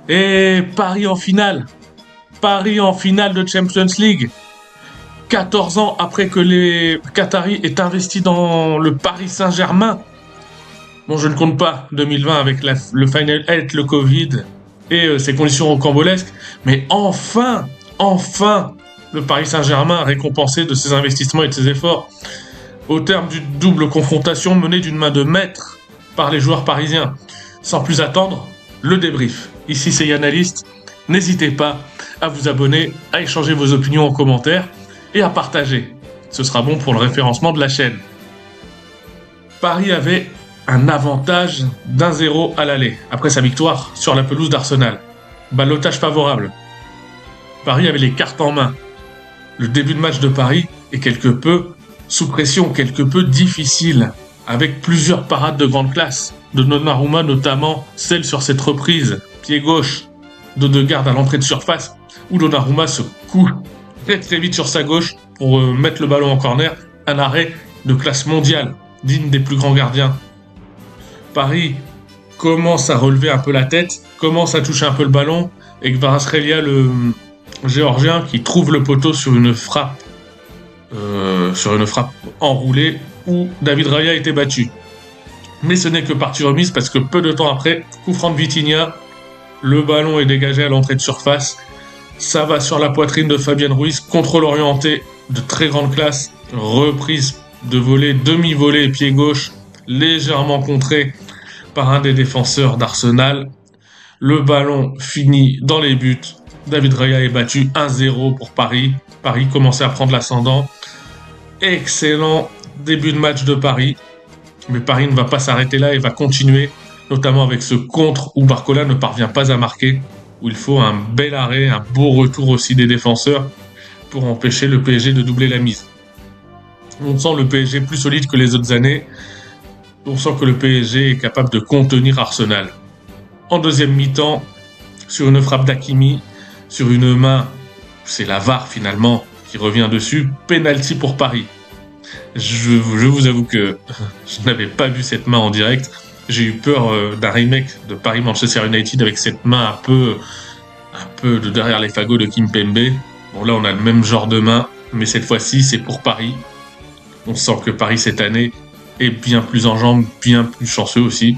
Et Paris en finale. Paris en finale de Champions League. 14 ans après que les Qataris aient investi dans le Paris Saint-Germain. Bon, je ne compte pas 2020 avec le Final 8, le Covid et ses conditions rocambolesques. Mais enfin, le Paris Saint-Germain récompensé de ses investissements et de ses efforts. Au terme d'une double confrontation menée d'une main de maître par les joueurs parisiens. Sans plus attendre, le débrief. Ici, c'est Yannalist. N'hésitez pas à vous abonner, à échanger vos opinions en commentaire et à partager. Ce sera bon pour le référencement de la chaîne. Paris avait un avantage d'1-0 à l'aller, après sa victoire sur la pelouse d'Arsenal. Ballottage favorable. Paris avait les cartes en main. Le début de match de Paris est quelque peu sous pression, quelque peu difficile, avec plusieurs parades de grande classe. De Donnarumma notamment, celle sur cette reprise, pied gauche, d'Odegaard à l'entrée de surface, où Donnarumma se couche très vite sur sa gauche pour mettre le ballon en corner, un arrêt de classe mondiale, digne des plus grands gardiens. Paris commence à relever un peu la tête, commence à toucher un peu le ballon, et Kvaratskhelia, le géorgien, qui trouve le poteau sur une frappe enroulée où David Raya était battu. Mais ce n'est que partie remise parce que peu de temps après, coup franc de Vitinha, le ballon est dégagé à l'entrée de surface. Ça va sur la poitrine de Fabien Ruiz, contrôle orienté de très grande classe, reprise de volée, demi-volée et pied gauche, légèrement contré par un des défenseurs d'Arsenal. Le ballon finit dans les buts. David Raya est battu 1-0 pour Paris. Paris commençait à prendre l'ascendant. Excellent début de match de Paris. Mais Paris ne va pas s'arrêter là et va continuer, notamment avec ce contre où Barcola ne parvient pas à marquer, où il faut un bel arrêt, un beau retour aussi des défenseurs pour empêcher le PSG de doubler la mise. On sent le PSG plus solide que les autres années. On sent que le PSG est capable de contenir Arsenal. En deuxième mi-temps, sur une frappe d'Hakimi, sur une main, c'est la VAR finalement qui revient dessus, penalty pour Paris. Je vous avoue que je n'avais pas vu cette main en direct. J'ai eu peur d'un remake de Paris-Manchester United avec cette main un peu de derrière les fagots de Kimpembe. Bon, là, on a le même genre de main, mais cette fois-ci, c'est pour Paris. On sent que Paris, cette année, est bien plus en jambes, bien plus chanceux aussi.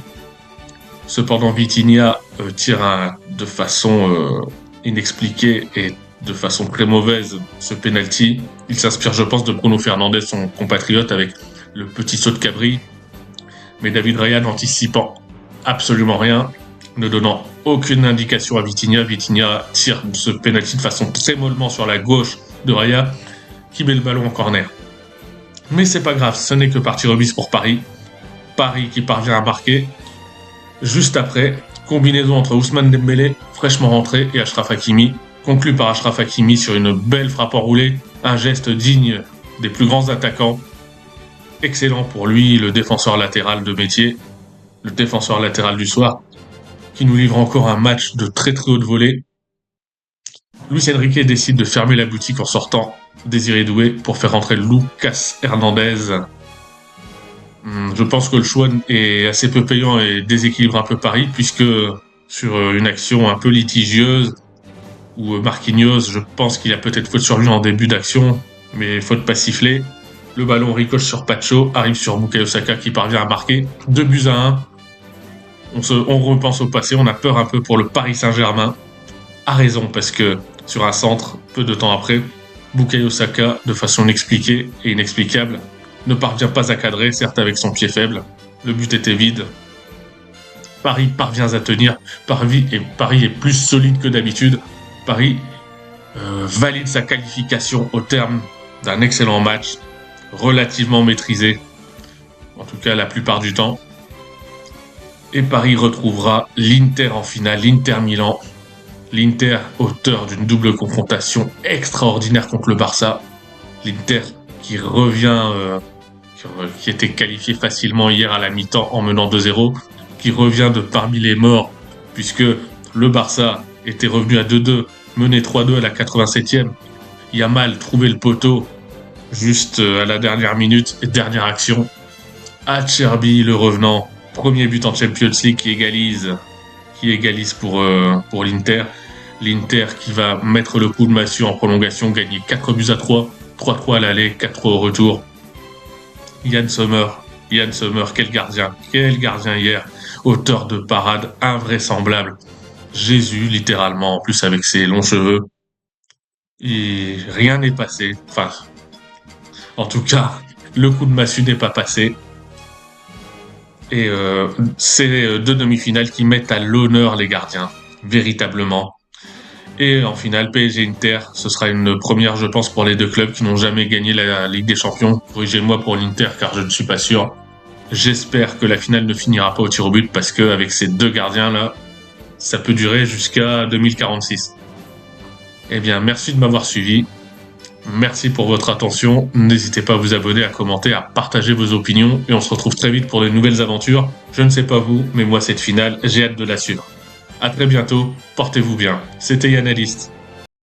Cependant, Vitinha tire de façon inexpliquée et de façon très mauvaise ce penalty. Il s'inspire, je pense, de Bruno Fernandes, son compatriote, avec le petit saut de cabri. Mais David Raya n'anticipant absolument rien, ne donnant aucune indication à Vitinha. Vitinha tire ce penalty de façon très mollement sur la gauche de Raya, qui met le ballon en corner. Mais c'est pas grave, ce n'est que partie remise pour Paris. Paris qui parvient à marquer. Juste après, combinaison entre Ousmane Dembélé, fraîchement rentré, et Achraf Hakimi, conclu par Achraf Hakimi sur une belle frappe enroulée, un geste digne des plus grands attaquants. Excellent pour lui, le défenseur latéral de métier, le défenseur latéral du soir, qui nous livre encore un match de très haute volée. Luis Enrique décide de fermer la boutique en sortant Désiré Doué pour faire rentrer Lucas Hernandez. Je pense que le choix est assez peu payant et déséquilibre un peu Paris, puisque sur une action un peu litigieuse, où Marquinhos, je pense qu'il y a peut-être faute sur lui en début d'action, mais faute pas sifflée. Le ballon ricoche sur Pacho, arrive sur Bukayo Saka qui parvient à marquer 2-1. On repense au passé, on a peur un peu pour le Paris Saint-Germain. A raison, parce que sur un centre, peu de temps après, Bukayo Saka, de façon inexpliquée et inexplicable, ne parvient pas à cadrer, certes avec son pied faible. Le but était vide. Paris parvient à tenir. Paris est plus solide que d'habitude. Paris valide sa qualification au terme d'un excellent match, relativement maîtrisé, en tout cas la plupart du temps. Et Paris retrouvera l'Inter en finale, l'Inter Milan. L'Inter, auteur d'une double confrontation extraordinaire contre le Barça. L'Inter qui revient, qui était qualifié facilement hier à la mi-temps en menant 2-0, qui revient de parmi les morts, puisque le Barça était revenu à 2-2, mené 3-2 à la 87e. Yamal trouvait le poteau juste à la dernière minute et dernière action. Acerbi, le revenant, premier but en Champions League qui qui égalise pour l'Inter. L'Inter qui va mettre le coup de massue en prolongation, gagner 4 buts à 3, 3-3 à l'aller, 4-3 au retour. Yann Sommer, quel gardien hier, auteur de parade invraisemblable. Jésus, littéralement, en plus avec ses longs cheveux. Et rien n'est passé. Enfin, en tout cas, le coup de massue n'est pas passé. Et c'est deux demi-finales qui mettent à l'honneur les gardiens, véritablement. Et en finale, PSG-Inter, ce sera une première, je pense, pour les deux clubs qui n'ont jamais gagné la Ligue des Champions. Corrigez-moi pour l'Inter, car je ne suis pas sûr. J'espère que la finale ne finira pas au tir au but, parce qu'avec ces deux gardiens-là, ça peut durer jusqu'à 2046. Eh bien, merci de m'avoir suivi. Merci pour votre attention. N'hésitez pas à vous abonner, à commenter, à partager vos opinions. Et on se retrouve très vite pour de nouvelles aventures. Je ne sais pas vous, mais moi, cette finale, j'ai hâte de la suivre. À très bientôt. Portez-vous bien. C'était Yanaliste.